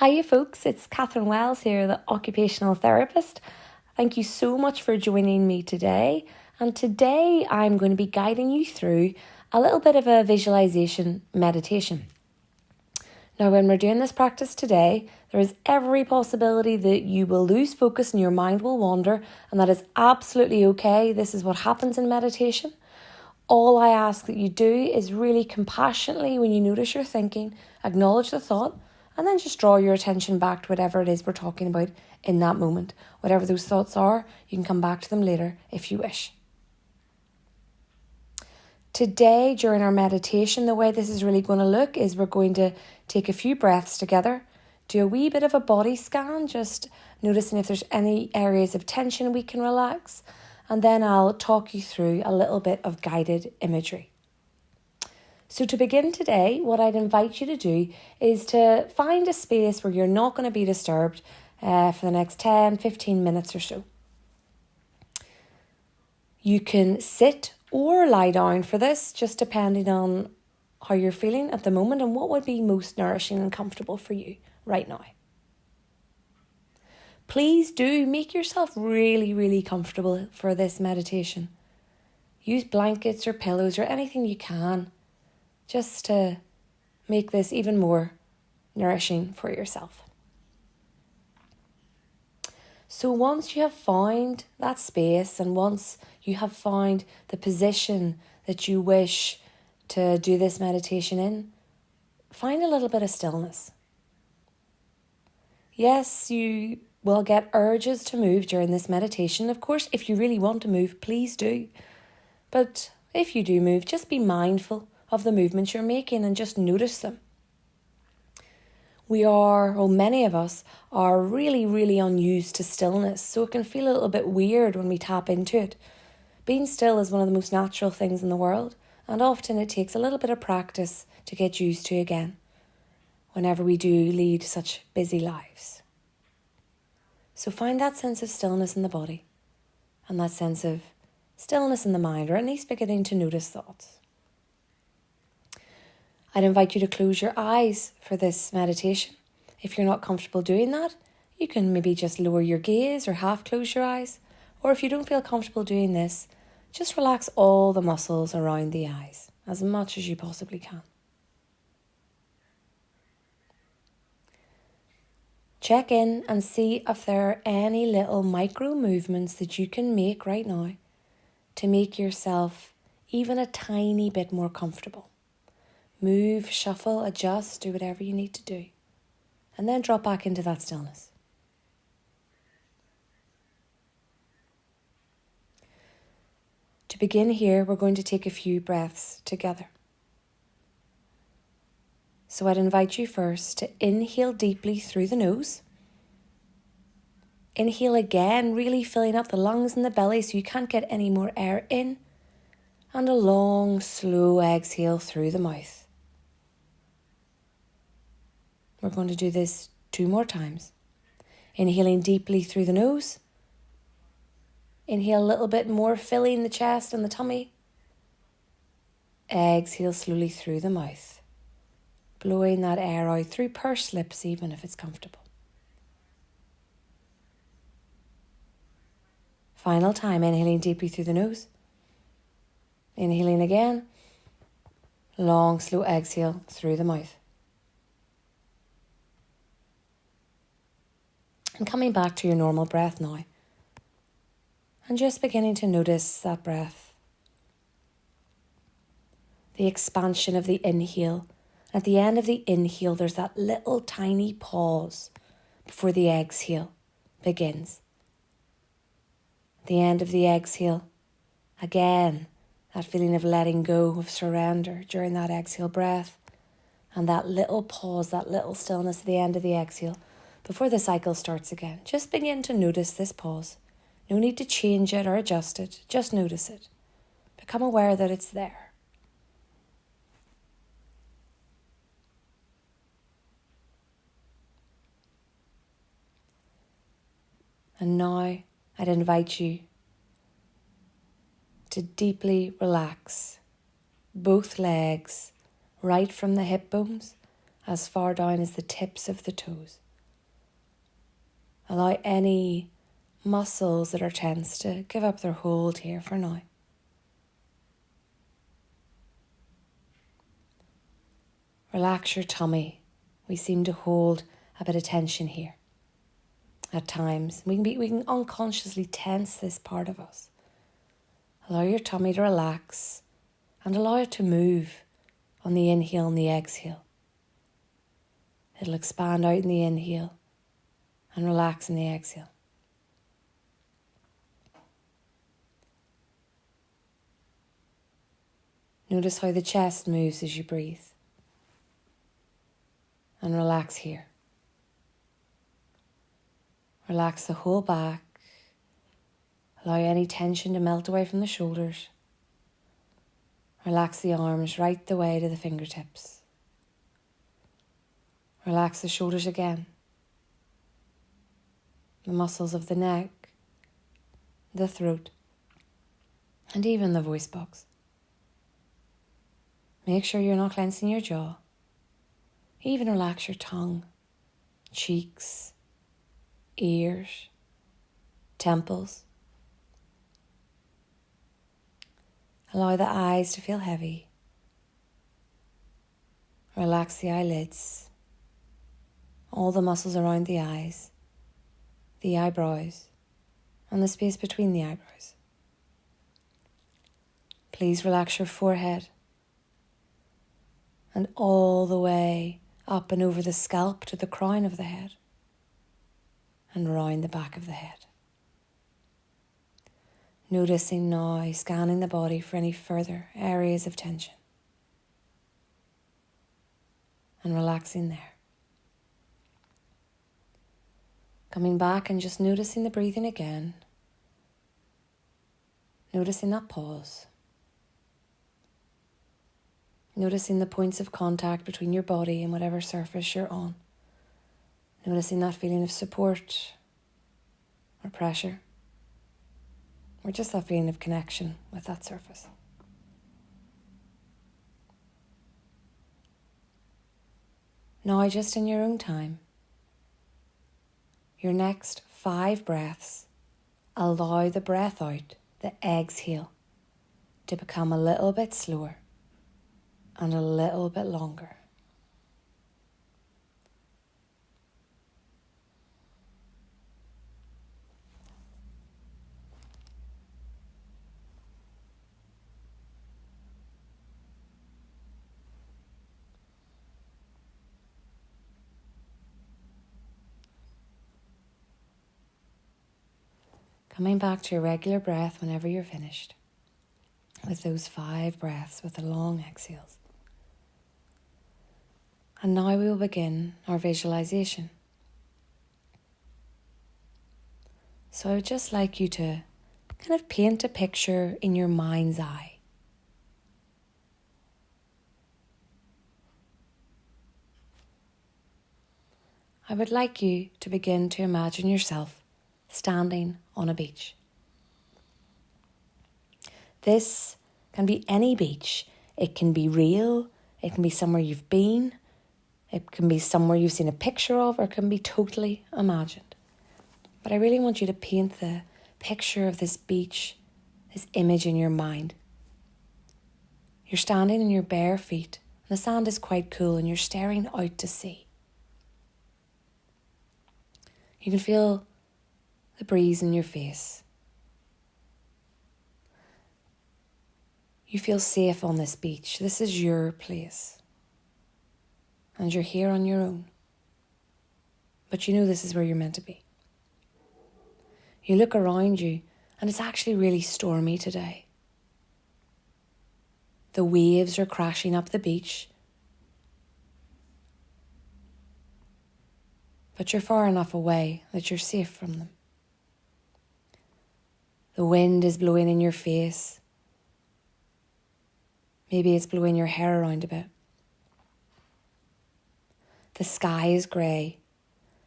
Hiya folks, it's Catherine Wells here, the occupational therapist. Thank you so much for joining me today. And today I'm going to be guiding you through a little bit of a visualization meditation. Now, when we're doing this practice today, there is every possibility that you will lose focus and your mind will wander, and that is absolutely okay. This is what happens in meditation. All I ask that you do is really compassionately, when you notice your thinking, acknowledge the thought, and then just draw your attention back to whatever it is we're talking about in that moment. Whatever those thoughts are, you can come back to them later if you wish. Today, during our meditation, the way this is really going to look is we're going to take a few breaths together, do a wee bit of a body scan, just noticing if there's any areas of tension we can relax, and then I'll talk you through a little bit of guided imagery. So to begin today, what I'd invite you to do is to find a space where you're not going to be disturbed for the next 10-15 minutes or so. You can sit or lie down for this, just depending on how you're feeling at the moment and what would be most nourishing and comfortable for you right now. Please do make yourself really, really comfortable for this meditation. Use blankets or pillows or anything you can, just to make this even more nourishing for yourself. So once you have found that space and once you have found the position that you wish to do this meditation in, find a little bit of stillness. Yes, you will get urges to move during this meditation. Of course, if you really want to move, please do. But if you do move, just be mindful of the movements you're making and just notice them. Many of us are really, really unused to stillness, so it can feel a little bit weird when we tap into it. Being still is one of the most natural things in the world, and often it takes a little bit of practice to get used to again, whenever we do lead such busy lives. So find that sense of stillness in the body, and that sense of stillness in the mind, or at least beginning to notice thoughts. I'd invite you to close your eyes for this meditation. If you're not comfortable doing that, you can maybe just lower your gaze or half close your eyes. Or if you don't feel comfortable doing this, just relax all the muscles around the eyes as much as you possibly can. Check in and see if there are any little micro movements that you can make right now to make yourself even a tiny bit more comfortable. Move, shuffle, adjust, do whatever you need to do. And then drop back into that stillness. To begin here, we're going to take a few breaths together. So I'd invite you first to inhale deeply through the nose. Inhale again, really filling up the lungs and the belly so you can't get any more air in. And a long, slow exhale through the mouth. We're going to do this 2 more times. Inhaling deeply through the nose. Inhale a little bit more, filling the chest and the tummy. Exhale slowly through the mouth. Blowing that air out through pursed lips, even if it's comfortable. Final time, inhaling deeply through the nose. Inhaling again. Long, slow exhale through the mouth. And coming back to your normal breath now. And just beginning to notice that breath. The expansion of the inhale. At the end of the inhale, there's that little tiny pause before the exhale begins. At the end of the exhale, again, that feeling of letting go, of surrender during that exhale breath. And that little pause, that little stillness at the end of the exhale before the cycle starts again. Just begin to notice this pause. No need to change it or adjust it. Just notice it. Become aware that it's there. And now I'd invite you to deeply relax both legs right from the hip bones as far down as the tips of the toes. Allow any muscles that are tense to give up their hold here for now. Relax your tummy. We seem to hold a bit of tension here at times. We can unconsciously tense this part of us. Allow your tummy to relax and allow it to move on the inhale and the exhale. It'll expand out in the inhale and relax in the exhale. Notice how the chest moves as you breathe. And relax here. Relax the whole back. Allow any tension to melt away from the shoulders. Relax the arms right the way to the fingertips. Relax the shoulders again. The muscles of the neck, the throat, and even the voice box. Make sure you're not clenching your jaw. Even relax your tongue, cheeks, ears, temples. Allow the eyes to feel heavy. Relax the eyelids, all the muscles around the eyes, the eyebrows, and the space between the eyebrows. Please relax your forehead and all the way up and over the scalp to the crown of the head and round the back of the head. Noticing now, scanning the body for any further areas of tension and relaxing there. Coming back and just noticing the breathing again. Noticing that pause. Noticing the points of contact between your body and whatever surface you're on. Noticing that feeling of support or pressure, or just that feeling of connection with that surface. Now, just in your own time, your next 5 breaths, allow the breath out, the exhale, to become a little bit slower and a little bit longer. Coming back to your regular breath whenever you're finished with those 5 breaths with the long exhales. And now we will begin our visualization. So I would just like you to kind of paint a picture in your mind's eye. I would like you to begin to imagine yourself standing on a beach. This can be any beach. It can be real, it can be somewhere you've been, it can be somewhere you've seen a picture of, or it can be totally imagined. But I really want you to paint the picture of this beach, this image in your mind. You're standing in your bare feet, and the sand is quite cool, and you're staring out to sea. You can feel the breeze in your face. You feel safe on this beach. This is your place. And you're here on your own. But you know this is where you're meant to be. You look around you and it's actually really stormy today. The waves are crashing up the beach. But you're far enough away that you're safe from them. The wind is blowing in your face. Maybe it's blowing your hair around a bit. The sky is grey,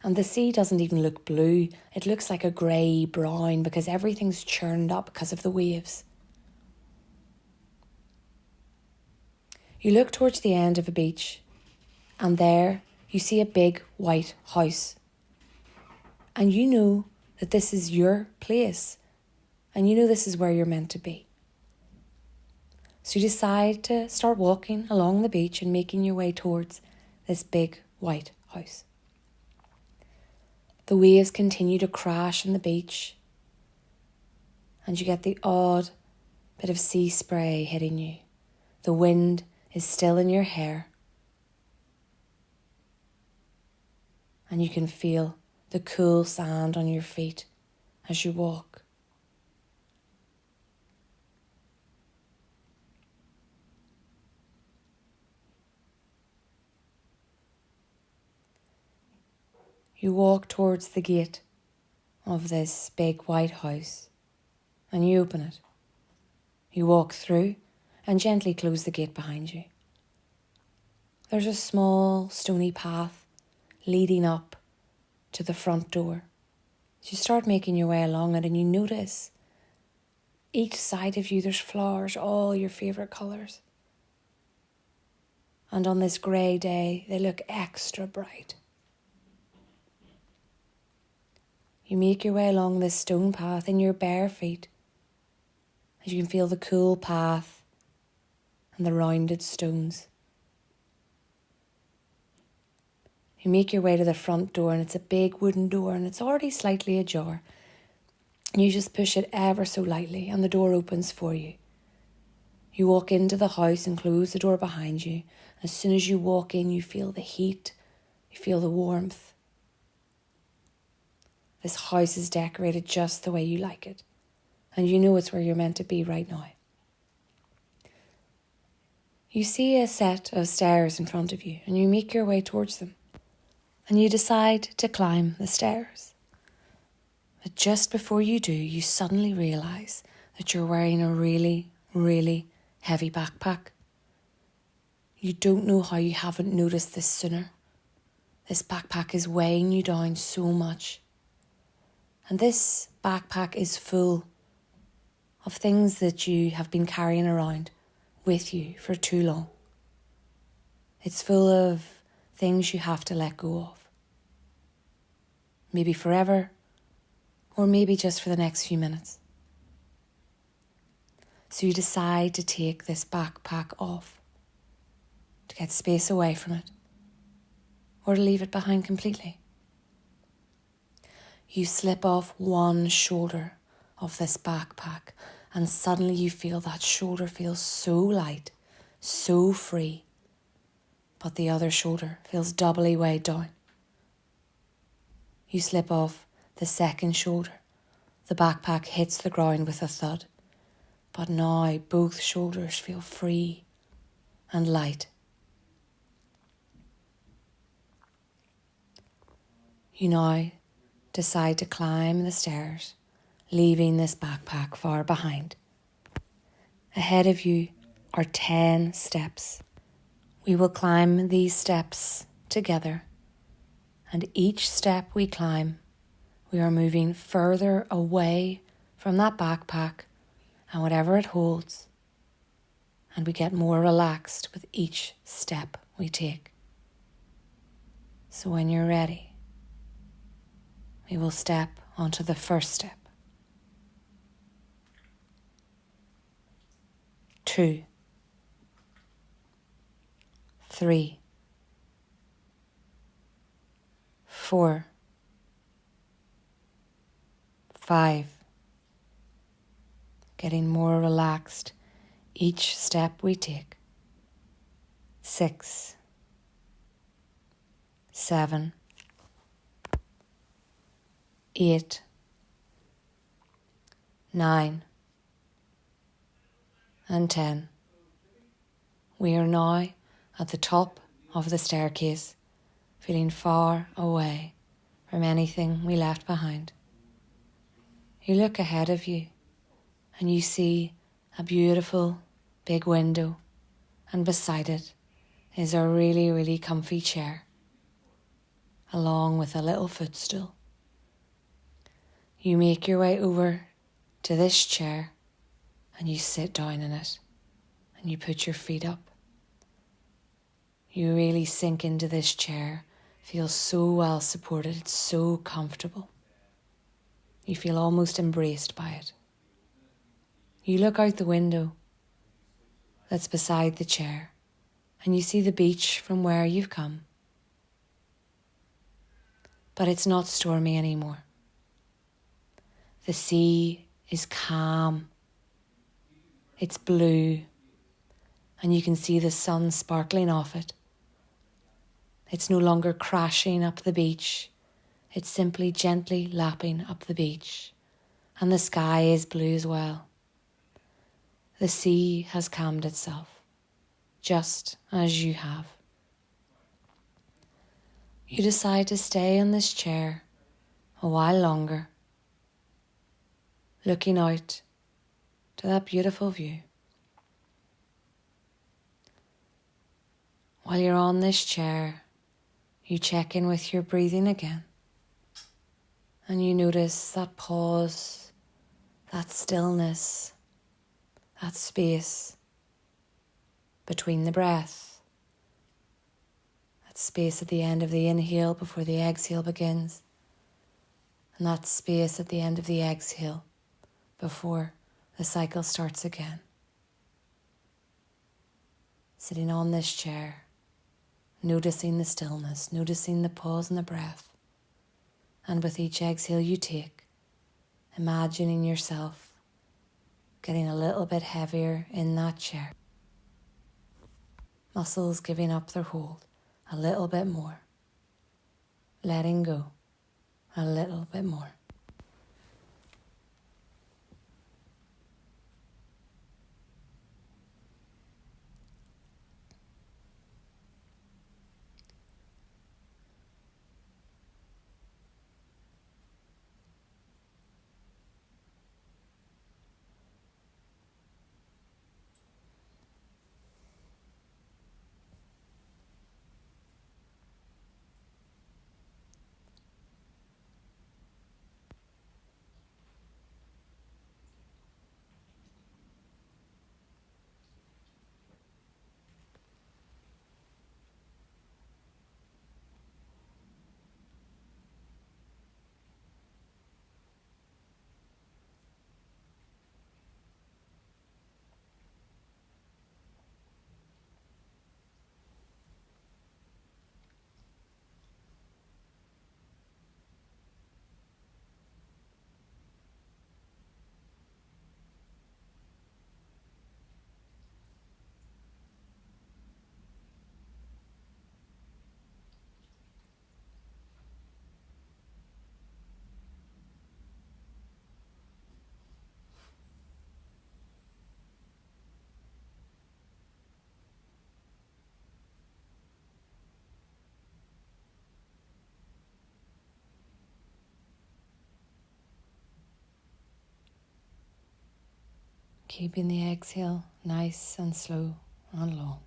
and the sea doesn't even look blue. It looks like a grey-brown because everything's churned up because of the waves. You look towards the end of a beach, and there you see a big white house. And you know that this is your place. And you know this is where you're meant to be. So you decide to start walking along the beach and making your way towards this big white house. The waves continue to crash on the beach, and you get the odd bit of sea spray hitting you. The wind is still in your hair, and you can feel the cool sand on your feet as you walk. You walk towards the gate of this big white house and you open it. You walk through and gently close the gate behind you. There's a small stony path leading up to the front door. So you start making your way along it and you notice each side of you there's flowers, all your favourite colours. And on this grey day they look extra bright. You make your way along this stone path in your bare feet as you can feel the cool path and the rounded stones. You make your way to the front door and it's a big wooden door and it's already slightly ajar. And you just push it ever so lightly and the door opens for you. You walk into the house and close the door behind you. As soon as you walk in, you feel the heat, you feel the warmth. This house is decorated just the way you like it. And you know it's where you're meant to be right now. You see a set of stairs in front of you and you make your way towards them. And you decide to climb the stairs. But just before you do, you suddenly realise that you're wearing a really, really heavy backpack. You don't know how you haven't noticed this sooner. This backpack is weighing you down so much. And this backpack is full of things that you have been carrying around with you for too long. It's full of things you have to let go of. Maybe forever, or maybe just for the next few minutes. So you decide to take this backpack off, to get space away from it, or to leave it behind completely. You slip off one shoulder of this backpack and suddenly you feel that shoulder feels so light, so free, but the other shoulder feels doubly weighed down. You slip off the second shoulder. The backpack hits the ground with a thud, but now both shoulders feel free and light. You now decide to climb the stairs, leaving this backpack far behind. Ahead of you are 10 steps. We will climb these steps together, and each step we climb, we are moving further away from that backpack and whatever it holds, and we get more relaxed with each step we take. So when you're ready, we will step onto the first step. 2, 3, 4, 5. Getting more relaxed each step we take. 6, 7, 8, 9, and 10. We are now at the top of the staircase, feeling far away from anything we left behind. You look ahead of you and you see a beautiful big window, and beside it is a really, really comfy chair, along with a little footstool. You make your way over to this chair and you sit down in it and you put your feet up. You really sink into this chair, feel so well supported, it's so comfortable. You feel almost embraced by it. You look out the window that's beside the chair and you see the beach from where you've come. But it's not stormy anymore. The sea is calm. It's blue, and you can see the sun sparkling off it. It's no longer crashing up the beach. It's simply gently lapping up the beach, and the sky is blue as well. The sea has calmed itself, just as you have. You decide to stay on this chair a while longer, looking out to that beautiful view. While you're on this chair, you check in with your breathing again, and you notice that pause, that stillness, that space between the breath, that space at the end of the inhale before the exhale begins, and that space at the end of the exhale before the cycle starts again. Sitting on this chair, noticing the stillness, noticing the pause in the breath, and with each exhale you take, imagining yourself getting a little bit heavier in that chair. Muscles giving up their hold a little bit more, letting go a little bit more. Keeping the exhale nice and slow and long.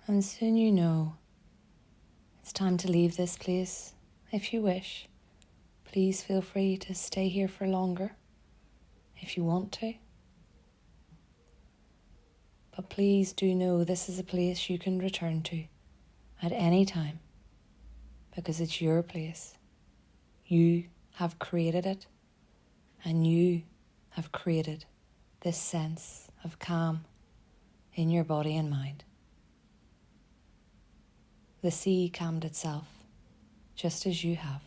And soon you know it's time to leave this place. If you wish, please feel free to stay here for longer if you want to. But please do know this is a place you can return to at any time, because it's your place. You have created it, and you have created this sense of calm in your body and mind. The sea calmed itself, just as you have.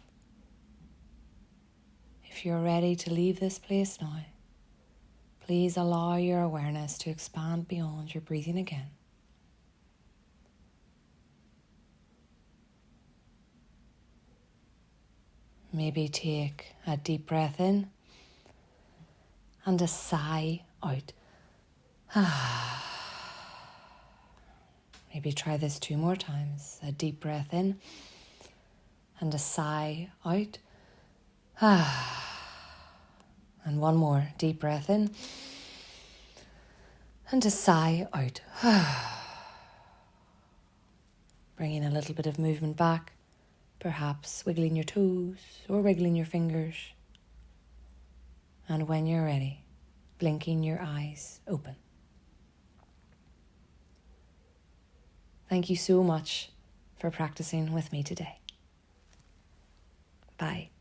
If you're ready to leave this place now, please allow your awareness to expand beyond your breathing again. Maybe take a deep breath in and a sigh out. Maybe try this 2 more times. A deep breath in and a sigh out. And 1 more deep breath in and a sigh out. Bringing a little bit of movement back, perhaps wiggling your toes or wiggling your fingers. And when you're ready, blinking your eyes open. Thank you so much for practicing with me today. Bye.